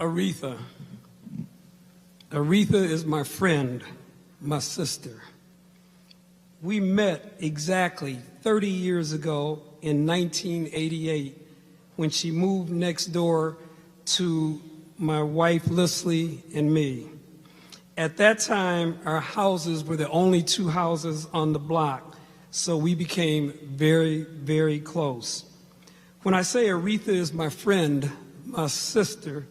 Aretha. Aretha is my friend, my sister. We met exactly 30 years ago in 1988 when she moved next door to my wife, Leslie, and me. At that time, our houses were the only two houses on the block, so we became very, very close. When I say Aretha is my friend, my sister,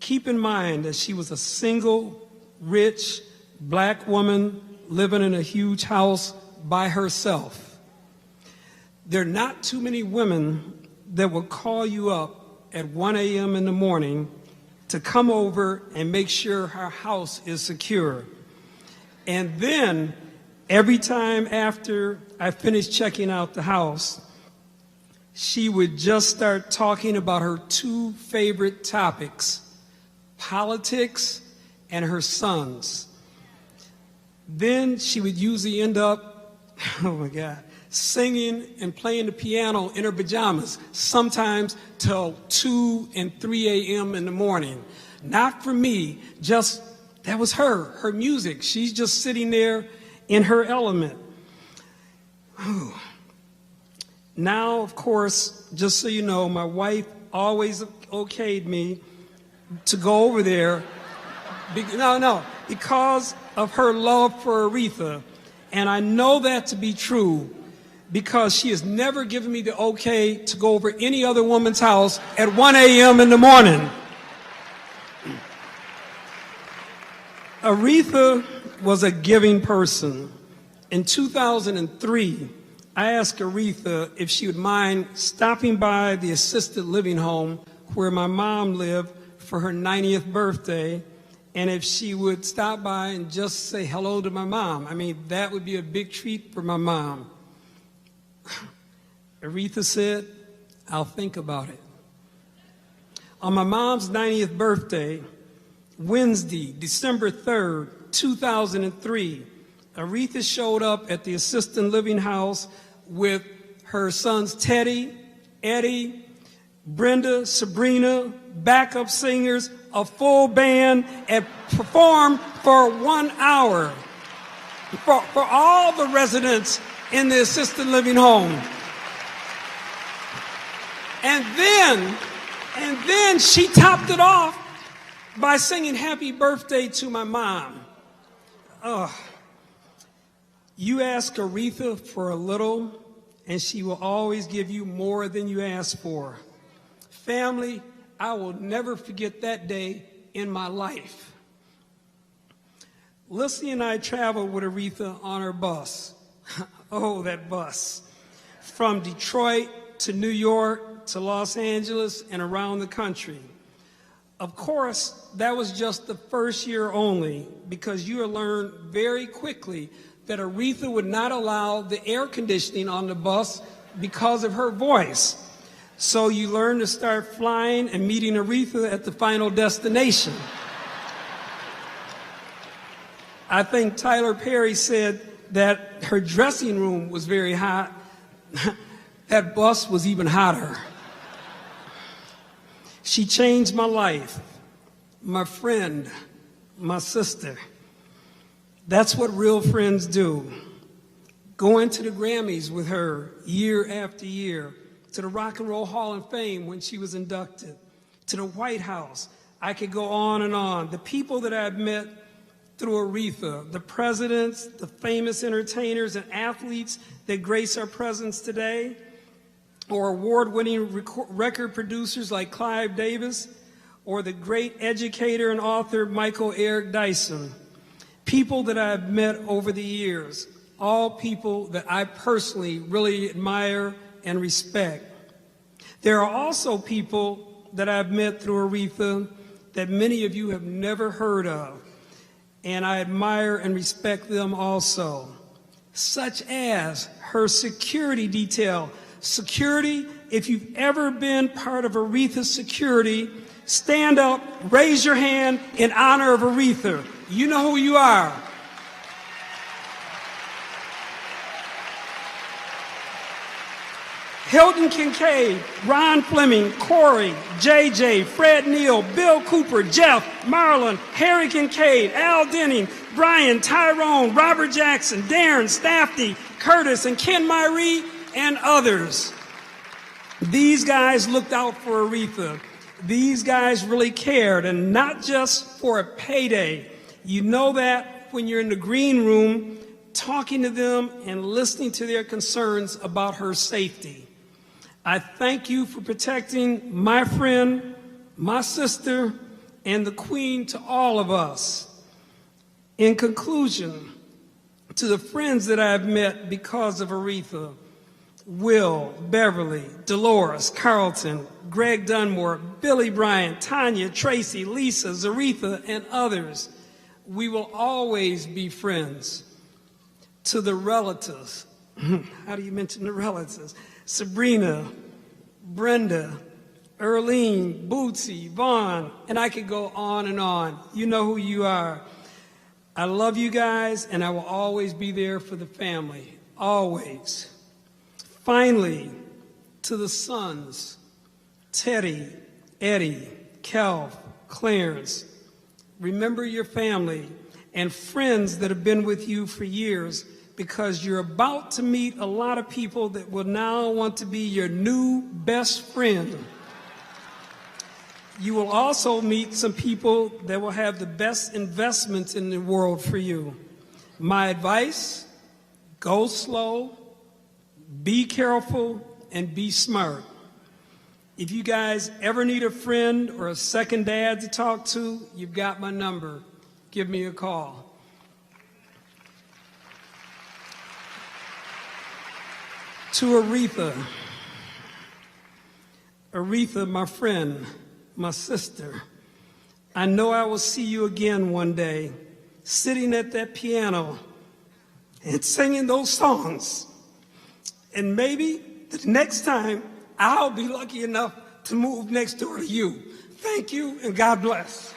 keep in mind that she was a single, rich, black woman living in a huge house by herself. There are not too many women that will call you up at 1 a.m. in the morning to come over and make sure her house is secure. And then every time after I finished checking out the house, she would just start talking about her two favorite topics, politics and her sons. Then she would usually end up, oh my God, singing and playing the piano in her pajamas, sometimes till 2 and 3 a.m. in the morning. Not for me, just that was her music. She's just sitting there in her element. Whew. Now, of course, just so you know, my wife always okayed me to go over there. Because of her love for Aretha. And I know that to be true because she has never given me the okay to go over any other woman's house at 1 a.m. in the morning. Aretha was a giving person. In 2003, I asked Aretha if she would mind stopping by the assisted living home where my mom lived for her 90th birthday, and if she would stop by and just say hello to my mom. I mean, that would be a big treat for my mom. Aretha said, I'll think about it. On my mom's 90th birthday, Wednesday, December 3rd, 2003, Aretha showed up at the assisted living house with her sons Teddy, Eddie, Brenda, Sabrina, backup singers, a full band, and performed for 1 hour for all the residents in the assisted living home. And then she topped it off by singing happy birthday to my mom. You ask Aretha for a little, and she will always give you more than you ask for. Family, I will never forget that day in my life. Leslie and I traveled with Aretha on her bus. Oh, that bus. From Detroit to New York to Los Angeles and around the country. Of course, that was just the first year only, because you will learn very quickly that Aretha would not allow the air conditioning on the bus because of her voice. So you learn to start flying and meeting Aretha at the final destination. I think Tyler Perry said that her dressing room was very hot. That bus was even hotter. She changed my life, my friend, my sister. That's what real friends do. Going to the Grammys with her year after year, to the Rock and Roll Hall of Fame when she was inducted, to the White House. I could go on and on. The people that I've met through Aretha, the presidents, the famous entertainers and athletes that grace our presence today, or award-winning record producers like Clive Davis, or the great educator and author Michael Eric Dyson. People that I've met over the years, all people that I personally really admire and respect. There are also people that I've met through Aretha that many of you have never heard of, and I admire and respect them also, such as her security detail. Security, if you've ever been part of Aretha's security, stand up, raise your hand in honor of Aretha. You know who you are. Hilton Kincaid, Ron Fleming, Corey, JJ, Fred Neal, Bill Cooper, Jeff, Marlon, Harry Kincaid, Al Denning, Brian, Tyrone, Robert Jackson, Darren, Staffy, Curtis, and Ken Myree, and others. These guys looked out for Aretha. These guys really cared, and not just for a payday. You know that when you're in the green room talking to them and listening to their concerns about her safety. I thank you for protecting my friend, my sister, and the Queen to all of us. In conclusion, to the friends that I've met because of Aretha, Will, Beverly, Dolores, Carlton, Greg Dunmore, Billy Bryant, Tanya, Tracy, Lisa, Zaretha, and others, we will always be friends. To the relatives, how do you mention the relatives? Sabrina, Brenda, Earlene, Bootsy, Vaughn, and I could go on and on. You know who you are. I love you guys, and I will always be there for the family, always. Finally, to the sons, Teddy, Eddie, Kel, Clarence, remember your family and friends that have been with you for years, because you're about to meet a lot of people that will now want to be your new best friend. You will also meet some people that will have the best investments in the world for you. My advice, go slow, be careful, and be smart. If you guys ever need a friend or a second dad to talk to, you've got my number. Give me a call. To Aretha. Aretha, my friend, my sister, I know I will see you again one day, sitting at that piano and singing those songs. And maybe the next time I'll be lucky enough to move next door to you. Thank you, and God bless.